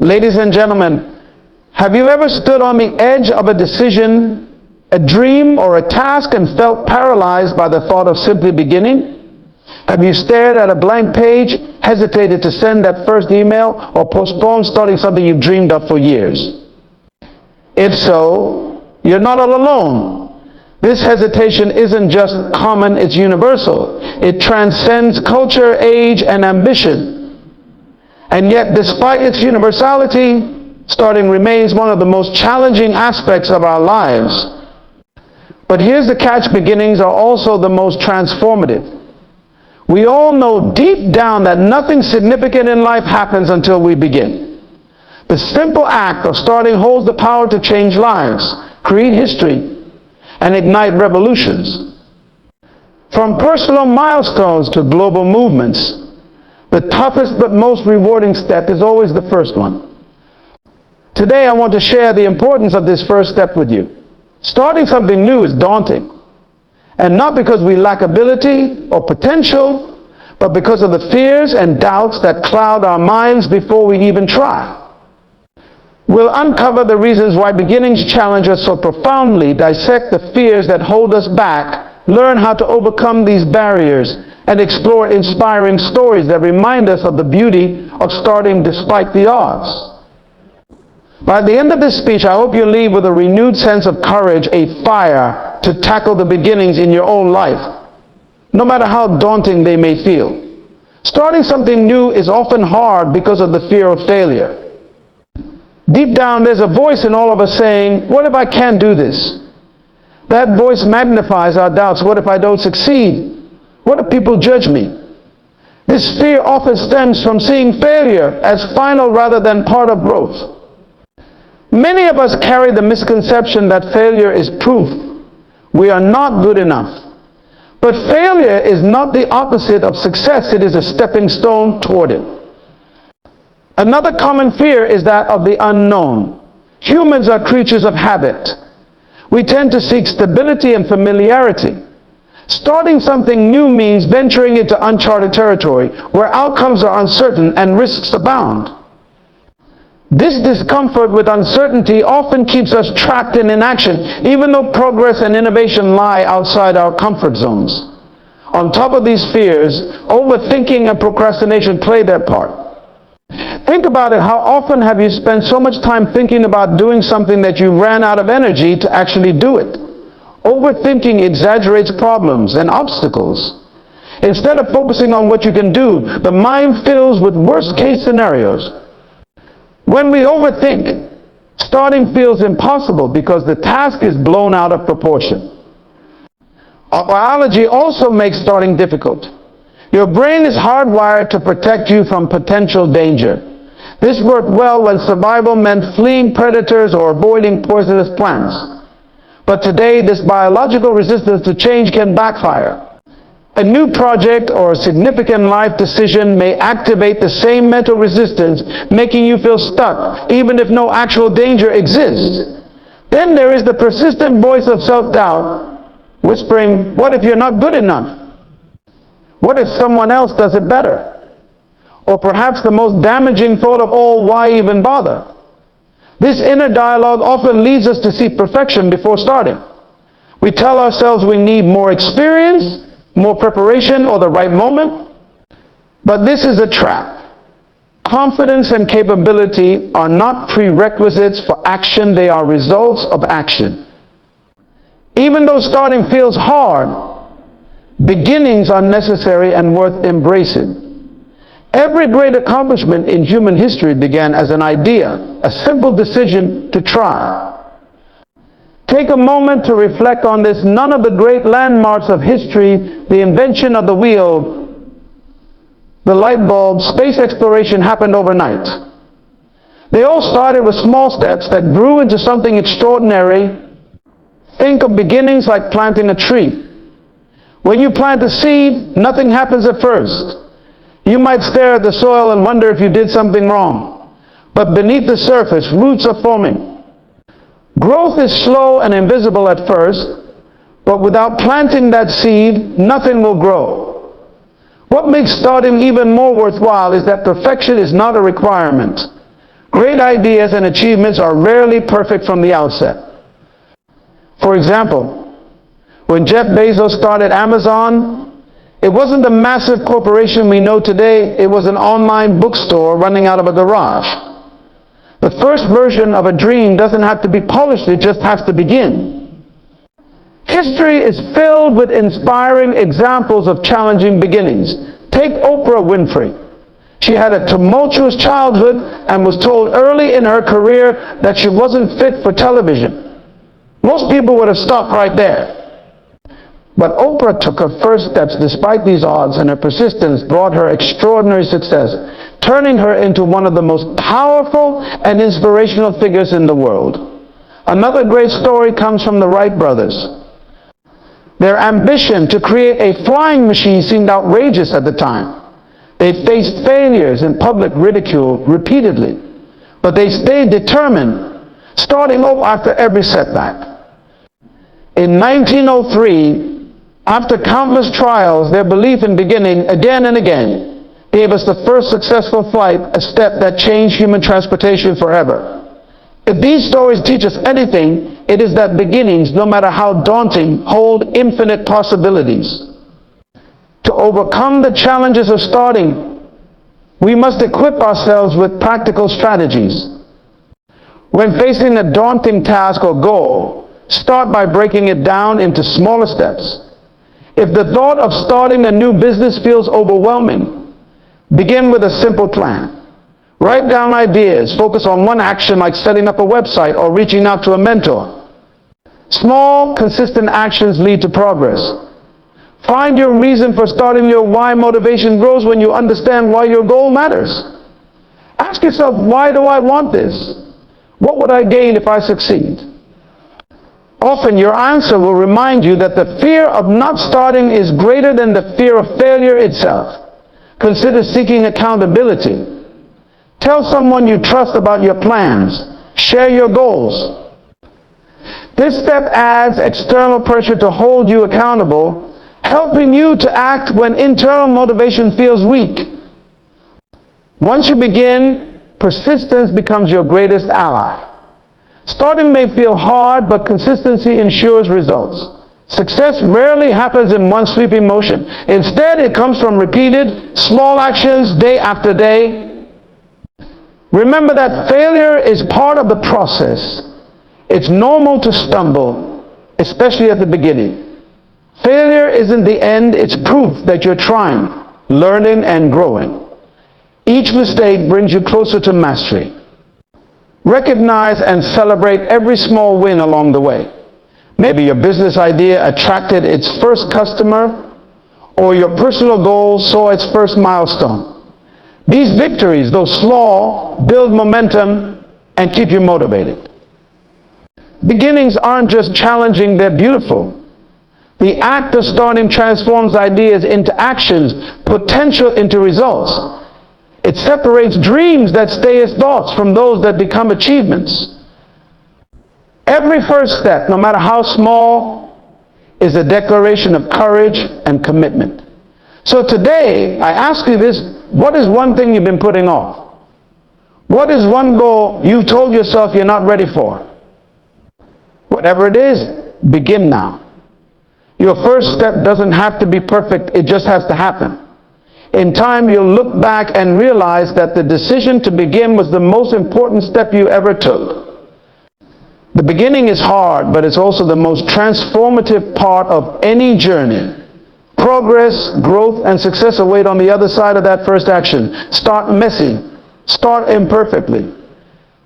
Ladies and gentlemen, have you ever stood on the edge of a decision, a dream, or a task and felt paralyzed by the thought of simply beginning? Have you stared at a blank page, hesitated to send that first email, or postponed starting something you've dreamed of for years? If so, you're not all alone. This hesitation isn't just common, it's universal. It transcends culture, age, and ambition. And yet, despite its universality, starting remains one of the most challenging aspects of our lives. But here's the catch: beginnings are also the most transformative. We all know deep down that nothing significant in life happens until we begin. The simple act of starting holds the power to change lives, create history, and ignite revolutions. From personal milestones to global movements, the toughest but most rewarding step is always the first one. Today I want to share the importance of this first step with you. Starting something new is daunting. And not because we lack ability or potential, but because of the fears and doubts that cloud our minds before we even try. We'll uncover the reasons why beginnings challenge us so profoundly, dissect the fears that hold us back, learn how to overcome these barriers, and explore inspiring stories that remind us of the beauty of starting despite the odds. By the end of this speech, I hope you leave with a renewed sense of courage, a fire to tackle the beginnings in your own life, no matter how daunting they may feel. Starting something new is often hard because of the fear of failure. Deep down, there's a voice in all of us saying, what if I can't do this? That voice magnifies our doubts. What if I don't succeed? What if people judge me? This fear often stems from seeing failure as final rather than part of growth. Many of us carry the misconception that failure is proof we are not good enough. But failure is not the opposite of success. It is a stepping stone toward it. Another common fear is that of the unknown. Humans are creatures of habit. We tend to seek stability and familiarity. Starting something new means venturing into uncharted territory where outcomes are uncertain and risks abound. This discomfort with uncertainty often keeps us trapped in inaction, even though progress and innovation lie outside our comfort zones. On top of these fears, overthinking and procrastination play their part. Think about it. How often have you spent so much time thinking about doing something that you ran out of energy to actually do it? Overthinking exaggerates problems and obstacles. Instead of focusing on what you can do, the mind fills with worst-case scenarios. When we overthink, starting feels impossible because the task is blown out of proportion. Our biology also makes starting difficult. Your brain is hardwired to protect you from potential danger. This worked well when survival meant fleeing predators or avoiding poisonous plants. But today, this biological resistance to change can backfire. A new project or a significant life decision may activate the same mental resistance, making you feel stuck, even if no actual danger exists. Then there is the persistent voice of self-doubt, whispering, what if you're not good enough? What if someone else does it better? Or perhaps the most damaging thought of all, why even bother? This inner dialogue often leads us to seek perfection before starting. We tell ourselves we need more experience, more preparation, or the right moment. But this is a trap. Confidence and capability are not prerequisites for action, they are results of action. Even though starting feels hard, beginnings are necessary and worth embracing. Every great accomplishment in human history began as an idea, a simple decision to try. Take a moment to reflect on this. None of the great landmarks of history, the invention of the wheel, the light bulb, space exploration, happened overnight. They all started with small steps that grew into something extraordinary. Think of beginnings like planting a tree. When you plant a seed, nothing happens at first. You might stare at the soil and wonder if you did something wrong. But beneath the surface, roots are forming. Growth is slow and invisible at first, but without planting that seed, nothing will grow. What makes starting even more worthwhile is that perfection is not a requirement. Great ideas and achievements are rarely perfect from the outset. For example, when Jeff Bezos started Amazon, it wasn't the massive corporation we know today. It was an online bookstore running out of a garage. The first version of a dream doesn't have to be polished, it just has to begin. History is filled with inspiring examples of challenging beginnings. Take Oprah Winfrey. She had a tumultuous childhood and was told early in her career that she wasn't fit for television. Most people would have stopped right there. But Oprah took her first steps despite these odds, and her persistence brought her extraordinary success, turning her into one of the most powerful and inspirational figures in the world. Another great story comes from the Wright brothers. Their ambition to create a flying machine seemed outrageous at the time. They faced failures and public ridicule repeatedly, but they stayed determined, starting over after every setback. In 1903, after countless trials, their belief in beginning again and again gave us the first successful flight, a step that changed human transportation forever. If these stories teach us anything, it is that beginnings, no matter how daunting, hold infinite possibilities. To overcome the challenges of starting, we must equip ourselves with practical strategies. When facing a daunting task or goal, start by breaking it down into smaller steps. If the thought of starting a new business feels overwhelming, begin with a simple plan. Write down ideas, focus on one action like setting up a website or reaching out to a mentor. Small, consistent actions lead to progress. Find your reason for starting your why. Motivation grows when you understand why your goal matters. Ask yourself, why do I want this? What would I gain if I succeed? Often your answer will remind you that the fear of not starting is greater than the fear of failure itself. Consider seeking accountability. Tell someone you trust about your plans. Share your goals. This step adds external pressure to hold you accountable, helping you to act when internal motivation feels weak. Once you begin, persistence becomes your greatest ally. Starting may feel hard, but consistency ensures results. Success rarely happens in one sweeping motion. Instead, it comes from repeated, small actions day after day. Remember that failure is part of the process. It's normal to stumble, especially at the beginning. Failure isn't the end, it's proof that you're trying, learning, and growing. Each mistake brings you closer to mastery. Recognize and celebrate every small win along the way. Maybe your business idea attracted its first customer, or your personal goal saw its first milestone. These victories, though small, build momentum and keep you motivated. Beginnings aren't just challenging, they're beautiful. The act of starting transforms ideas into actions, potential into results. It separates dreams that stay as thoughts from those that become achievements. Every first step, no matter how small, is a declaration of courage and commitment. So today, I ask you this, what is one thing you've been putting off? What is one goal you've told yourself you're not ready for? Whatever it is, begin now. Your first step doesn't have to be perfect, it just has to happen. In time, you'll look back and realize that the decision to begin was the most important step you ever took. The beginning is hard, but it's also the most transformative part of any journey. Progress, growth, and success await on the other side of that first action. Start messy. Start imperfectly.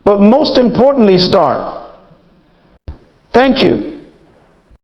But most importantly, start. Thank you